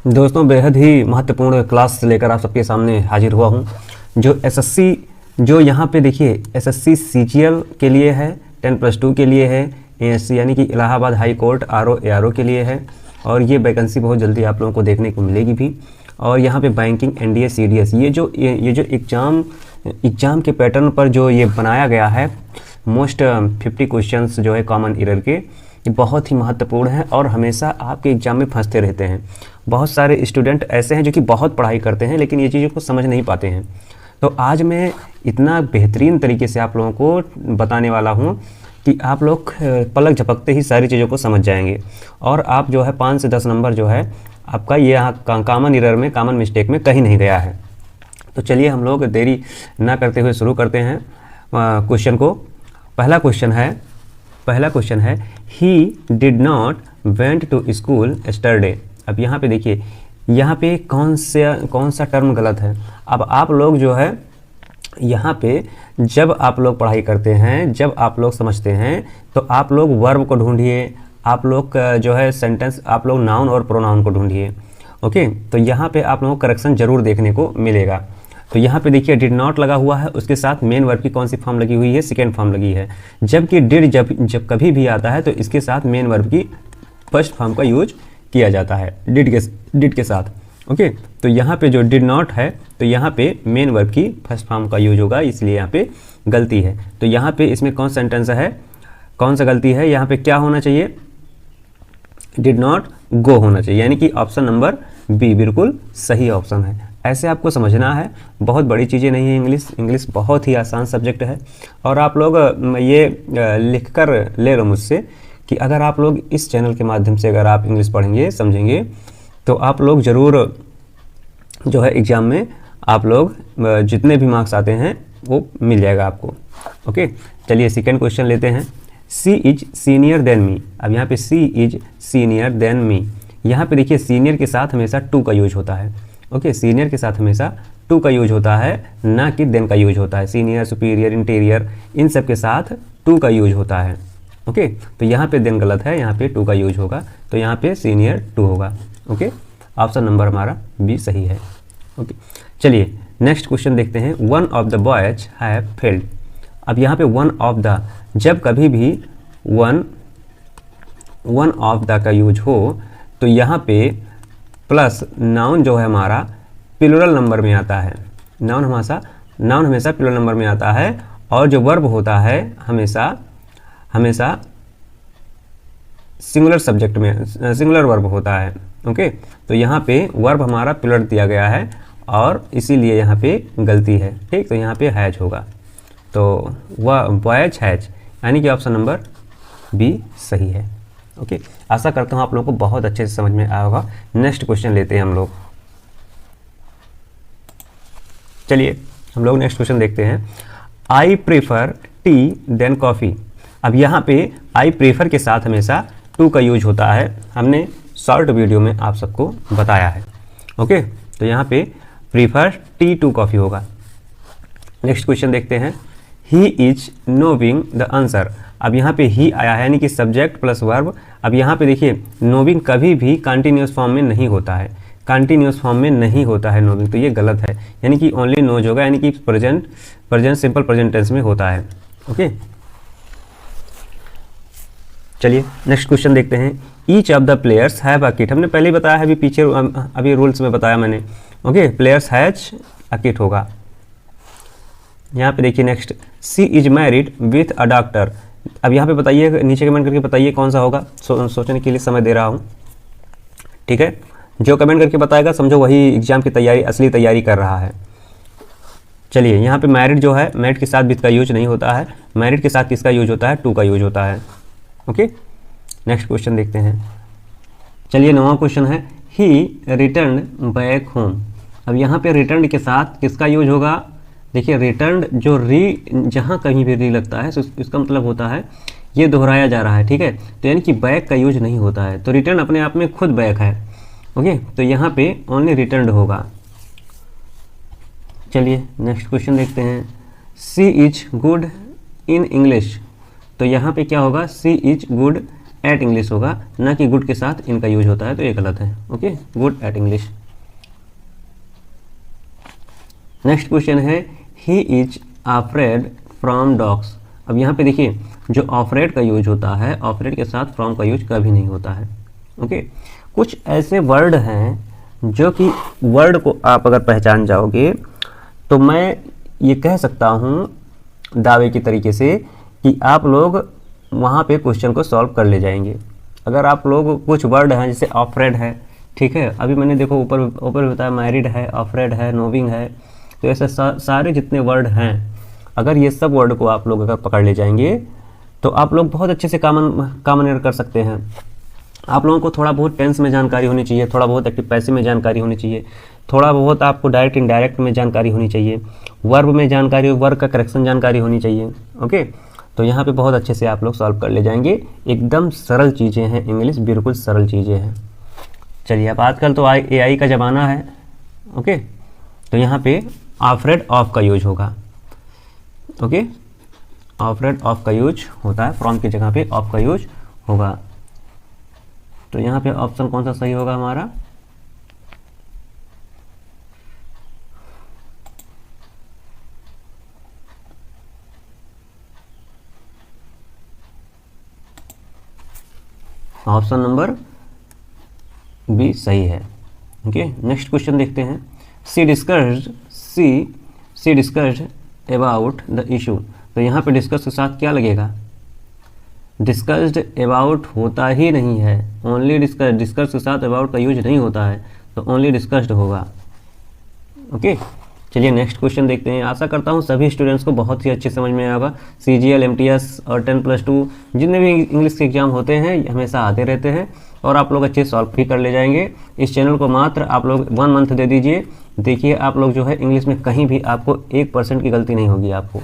दोस्तों, बेहद ही महत्वपूर्ण क्लास लेकर आप सबके सामने हाजिर हुआ हूं। जो एसएससी, जो यहाँ पे देखिए एसएससी सीजीएल के लिए है, 10+2 के लिए है, एएससी यानी कि Allahabad high court RO ARO के लिए है, और ये वैकेंसी बहुत जल्दी आप लोगों को देखने को मिलेगी भी। और यहाँ पे बैंकिंग, एनडीए, सीडीएस, ये जो एग्ज़ाम के पैटर्न पर जो ये बनाया गया है, मोस्ट 50 क्वेश्चंस जो है कॉमन एरर के, ये बहुत ही महत्वपूर्ण है और हमेशा आपके एग्ज़ाम में फंसते रहते हैं। बहुत सारे स्टूडेंट ऐसे हैं जो कि बहुत पढ़ाई करते हैं लेकिन ये चीज़ों को समझ नहीं पाते हैं। तो आज मैं इतना बेहतरीन तरीके से आप लोगों को बताने वाला हूँ कि आप लोग पलक झपकते ही सारी चीज़ों को समझ जाएंगे और आप जो है 5 से 10 नंबर जो है आपका ये यहाँ कॉमन एरर में, कॉमन मिस्टेक में कहीं नहीं गया है। तो चलिए हम लोग देरी ना करते हुए शुरू करते हैं क्वेश्चन को। पहला क्वेश्चन है he did not went to school yesterday. अब यहाँ पे देखिए, यहाँ पे कौन सा टर्म गलत है। अब आप लोग जो है यहाँ पे जब आप लोग पढ़ाई करते हैं, जब आप लोग समझते हैं, तो आप लोग वर्ब को ढूंढिए, आप लोग जो है सेंटेंस, आप लोग नाउन और प्रोनाउन को ढूंढिए। ओके, तो यहाँ पे आप लोगों को करेक्शन जरूर देखने को मिलेगा। तो यहाँ पे देखिए डिड नॉट लगा हुआ है, उसके साथ मेन वर्ब की कौन सी फॉर्म लगी हुई है, सेकेंड फॉर्म लगी है। जबकि डिड जब कभी भी आता है तो इसके साथ मेन वर्ब की फर्स्ट फॉर्म का यूज किया जाता है डिड के साथ। ओके, तो यहाँ पे जो डिड नॉट है तो यहाँ पे मेन वर्ब की फर्स्ट फॉर्म का यूज होगा, इसलिए यहाँ पे गलती है। तो यहाँ पे इसमें कौन सेंटेंस है, कौन सा गलती है, यहाँ पे क्या होना चाहिए, डिड नॉट गो होना चाहिए, यानी कि ऑप्शन नंबर बी बिल्कुल सही ऑप्शन है। ऐसे आपको समझना है, बहुत बड़ी चीज़ें नहीं है। इंग्लिश बहुत ही आसान सब्जेक्ट है और आप लोग ये लिख कर ले लो मुझसे कि अगर आप लोग इस चैनल के माध्यम से अगर आप इंग्लिश पढ़ेंगे, समझेंगे, तो आप लोग ज़रूर जो है एग्ज़ाम में आप लोग जितने भी मार्क्स आते हैं वो मिल जाएगा आपको। ओके, चलिए सेकेंड क्वेश्चन लेते हैं। सी इज सीनियर देन मी। अब यहाँ पे सी इज सीनियर देन मी, यहाँ पे देखिए सीनियर के साथ हमेशा टू का यूज होता है। ओके, सीनियर के साथ हमेशा टू का यूज होता है, ना कि देन का यूज होता है। सीनियर, सुपीरियर, इंटीरियर, इन सब के साथ टू का यूज होता है। ओके, तो यहाँ पे देन गलत है, यहाँ पे टू का यूज होगा, तो यहाँ पे सीनियर टू होगा। ओके, ऑप्शन नंबर हमारा बी सही है। ओके, चलिए नेक्स्ट क्वेश्चन देखते हैं। One of the boys have failed. अब यहाँ पे वन ऑफ द, जब कभी भी वन ऑफ द का यूज हो तो यहाँ पे प्लस नाउन जो है हमारा प्लूरल नंबर में आता है। नाउन हमेशा प्लूरल नंबर में आता है और जो वर्ब होता है हमेशा सिंगुलर सब्जेक्ट में, सिंगुलर वर्ब होता है। ओके, तो यहाँ पे वर्ब हमारा प्लूरल दिया गया है और इसीलिए यहाँ पे गलती है। ठीक, तो यहाँ पे हैज होगा, तो वह बॉयज हैज, यानी कि ऑप्शन नंबर बी सही है। ओके, आशा करता हूँ आप लोगों को बहुत अच्छे से समझ में आया होगा। नेक्स्ट क्वेश्चन लेते हैं हम लोग। चलिए हम लोग नेक्स्ट क्वेश्चन देखते हैं। I prefer tea then coffee. अब यहाँ पे आई प्रेफर के साथ हमेशा टू का यूज होता है, हमने शॉर्ट वीडियो में आप सबको बताया है। ओके, तो यहाँ पे प्रीफर टी टू कॉफ़ी होगा। नेक्स्ट क्वेश्चन देखते हैं। He is नोविंग the answer. अब यहाँ पे ही आया है, यानी कि सब्जेक्ट प्लस वर्ब। अब यहाँ पे देखिए नोविंग कभी भी कंटिन्यूस फॉर्म में नहीं होता है, कंटिन्यूस फॉर्म में नहीं होता है नोविंग, तो ये गलत है, यानी कि ओनली नोज होगा, यानी कि प्रेजेंट सिंपल प्रेजेंट टेंस में होता है। ओके, चलिए नेक्स्ट क्वेश्चन देखते हैं। Each of the players have a kit. हमने पहले ही बताया है, अभी पीछे अभी रूल्स में बताया मैंने। Okay, players has a kit होगा। यहाँ पे देखिए next, she is married with a doctor. अब यहाँ पे बताइए, नीचे कमेंट करके बताइए कौन सा होगा। सोचने के लिए समय दे रहा हूँ, ठीक है। जो कमेंट करके बताएगा समझो वही एग्जाम की तैयारी, असली तैयारी कर रहा है। चलिए यहाँ पे मैरिड जो है, मैरिड के साथ विथ का यूज नहीं होता है, मैरिड के साथ किसका यूज होता है, टू का यूज होता है। ओके, नेक्स्ट क्वेश्चन देखते हैं। चलिए 9वां क्वेश्चन है। ही रिटर्न बैक होम। अब यहाँ पे रिटर्न के साथ किसका यूज होगा, देखिए रिटर्न जो री, जहाँ कहीं भी री लगता है तो इसका मतलब होता है ये दोहराया जा रहा है, ठीक है। तो यानी कि बैक का यूज नहीं होता है, तो रिटर्न अपने आप में खुद बैक है। ओके, तो यहाँ पे ओनली रिटर्न होगा। चलिए नेक्स्ट क्वेश्चन देखते हैं। सी इज गुड इन इंग्लिश। तो यहाँ पे क्या होगा, सी इज गुड एट इंग्लिश होगा, ना कि गुड के साथ इनका यूज होता है, तो ये गलत है। Okay, good at English. Next question है he is afraid from dogs. अब यहाँ पे देखिए जो अफ्रेड का यूज होता है, अफ्रेड के साथ फ्रॉम का यूज कभी नहीं होता है। ओके, कुछ ऐसे वर्ड हैं जो कि वर्ड को आप अगर पहचान जाओगे तो मैं ये कह सकता हूँ दावे की तरीके से कि आप लोग वहाँ पे क्वेश्चन को सॉल्व कर ले जाएंगे। अगर आप लोग कुछ वर्ड हैं जैसे अफ्रेड है, ठीक है, अभी मैंने देखो ऊपर ऊपर बताया मैरिड है, अफ्रेड है, नोविंग है, तो ऐसे सारे जितने वर्ड हैं, अगर ये सब वर्ड को आप लोग अगर पकड़ ले जाएंगे तो आप लोग बहुत अच्छे से कॉमन एरर कर सकते हैं। आप लोगों को थोड़ा बहुत टेंस में जानकारी होनी चाहिए, थोड़ा बहुत एक्टिव पैसिव में जानकारी होनी चाहिए, थोड़ा बहुत आपको डायरेक्ट इनडायरेक्ट में जानकारी होनी चाहिए, वर्ब में जानकारी, वर्ब का करेक्शन जानकारी होनी चाहिए। ओके, तो यहाँ पे बहुत अच्छे से आप लोग सॉल्व कर ले जाएंगे। एकदम सरल चीज़ें हैं, इंग्लिश बिल्कुल सरल चीज़ें हैं। चलिए, अब आजकल तो AI का ज़माना है। ओके, तो यहाँ पे अफ्रेड ऑफ का यूज होगा। ओके, अफ्रेड ऑफ का यूज होता है, फ्रॉम की जगह पे ऑफ का यूज होगा। तो यहाँ पे ऑप्शन कौन सा सही होगा हमारा? ऑप्शन नंबर बी सही है। ओके, नेक्स्ट क्वेश्चन देखते हैं। सी डिस्कस्ड अबाउट द इशू। तो यहाँ पे डिस्कस के साथ क्या लगेगा? डिस्कस्ड अबाउट होता ही नहीं है, ओनली डिस्कस के साथ अबाउट का यूज नहीं होता है, तो ओनली डिस्कस्ड होगा। ओके, चलिए नेक्स्ट क्वेश्चन देखते हैं। आशा करता हूँ सभी स्टूडेंट्स को बहुत ही अच्छे समझ में आया होगा। CGL, MTS और 10+2 जितने भी इंग्लिश के एग्जाम होते हैं हमेशा आते रहते हैं और आप लोग अच्छे सॉल्व भी कर ले जाएंगे। इस चैनल को मात्र आप लोग 1 मंथ दे दीजिए, देखिए आप लोग जो है इंग्लिश में कहीं भी आपको 1% की गलती नहीं होगी आपको।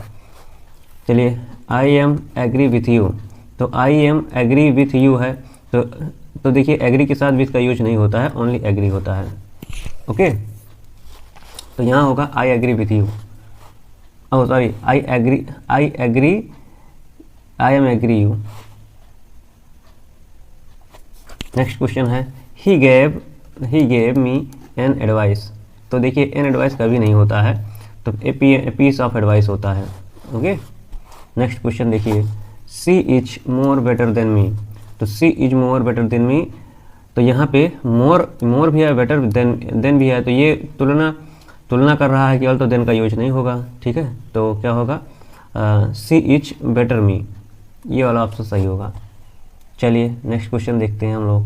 चलिए, I am agree with you. तो I am agree with you है, तो देखिए एग्री के साथ विथ का यूज नहीं होता है, ओनली एग्री होता है। ओके, तो यहाँ होगा I agree with you. Oh sorry, I am agree you. Next question है he gave me an advice. तो देखिए एन एडवाइस कभी नहीं होता है, तो ए पीस ऑफ एडवाइस होता है। ओके, नेक्स्ट क्वेश्चन देखिए, she is more better than me. तो she is more better than me, तो यहाँ पे मोर भी है, बेटर देन भी है, तो ये तुलना कर रहा है केवल, तो देन का यूज नहीं होगा। ठीक है, तो क्या होगा? सी इज बेटर मी, ये वाला ऑप्शन सही होगा। चलिए नेक्स्ट क्वेश्चन देखते हैं हम लोग।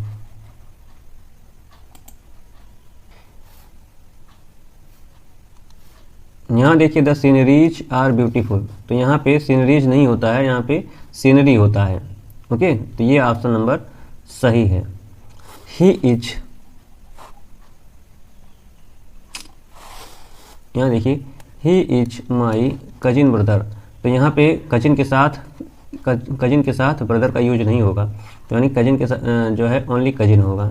यहाँ देखिए द सीनरीज आर ब्यूटीफुल। तो यहाँ पे सीनरीज नहीं होता है, यहाँ पे सीनरी होता है। ओके, तो ये ऑप्शन नंबर सही है। ही इज, यहाँ देखिए he is my cousin brother. तो यहाँ पे कजिन के साथ ब्रदर का यूज नहीं होगा, तो यानी कजिन के साथ जो है ओनली कजिन होगा।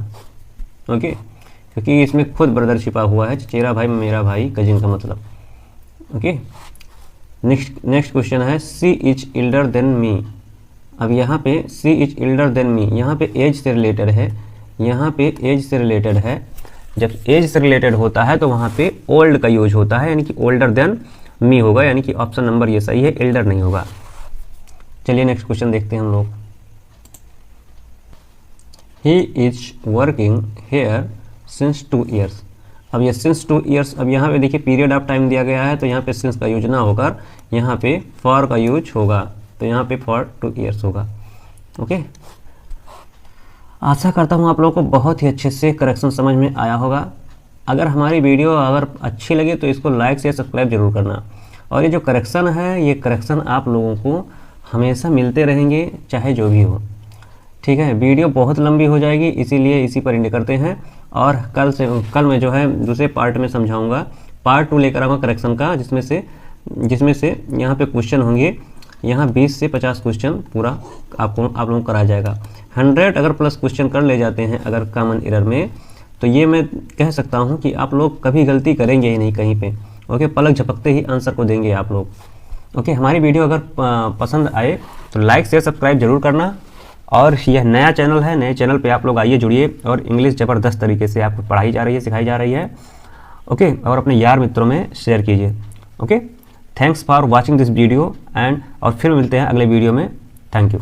ओके, क्योंकि इसमें खुद ब्रदर छिपा हुआ है, चचेरा भाई, मेरा भाई, कजिन का मतलब। ओके, नेक्स्ट क्वेश्चन है सी इज इल्डर देन मी। अब यहाँ पे सी इज इल्डर देन मी, यहाँ पे एज से रिलेटेड है, यहाँ पे एज से रिलेटेड है। जब एज से रिलेटेड होता है तो वहाँ पे ओल्ड का यूज होता है, यानी कि ओल्डर देन मी होगा, यानी कि ऑप्शन नंबर ये सही है, एल्डर नहीं होगा। चलिए नेक्स्ट क्वेश्चन देखते हैं हम लोग। He is working here since 2 years। अब ये सिंस 2 years, अब यहाँ पे देखिए पीरियड ऑफ टाइम दिया गया है, तो यहाँ पे सिंस का यूज ना होकर यहाँ पे फॉर का यूज होगा, तो यहाँ पे फॉर 2 years होगा। ओके, आशा करता हूँ आप लोगों को बहुत ही अच्छे से करेक्शन समझ में आया होगा। अगर हमारी वीडियो अगर अच्छी लगे तो इसको लाइक शेयर सब्सक्राइब जरूर करना। और ये जो करेक्शन है, ये करेक्शन आप लोगों को हमेशा मिलते रहेंगे, चाहे जो भी हो। ठीक है, वीडियो बहुत लंबी हो जाएगी, इसीलिए इसी पर एंड करते हैं। और कल मैं जो है दूसरे पार्ट में समझाऊंगा, पार्ट 2 लेकर आऊँगा करेक्शन का, जिसमें से यहाँ पे क्वेश्चन होंगे, यहाँ 20 से 50 क्वेश्चन पूरा आप लोगों को करा जाएगा। 100 अगर प्लस क्वेश्चन कर ले जाते हैं अगर कॉमन एरर में, तो ये मैं कह सकता हूँ कि आप लोग कभी गलती करेंगे ही नहीं कहीं पे। ओके, पलक झपकते ही आंसर को देंगे आप लोग। ओके, हमारी वीडियो अगर पसंद आए तो लाइक शेयर सब्सक्राइब जरूर करना। और यह नया चैनल है, नए चैनल पे आप लोग आइए, जुड़िए और इंग्लिश ज़बरदस्त तरीके से आपको पढ़ाई जा रही है, सिखाई जा रही है। ओके, और अपने यार मित्रों में शेयर कीजिए। Okay, thanks for watching this video and और फिर मिलते हैं अगले वीडियो में। Thank you.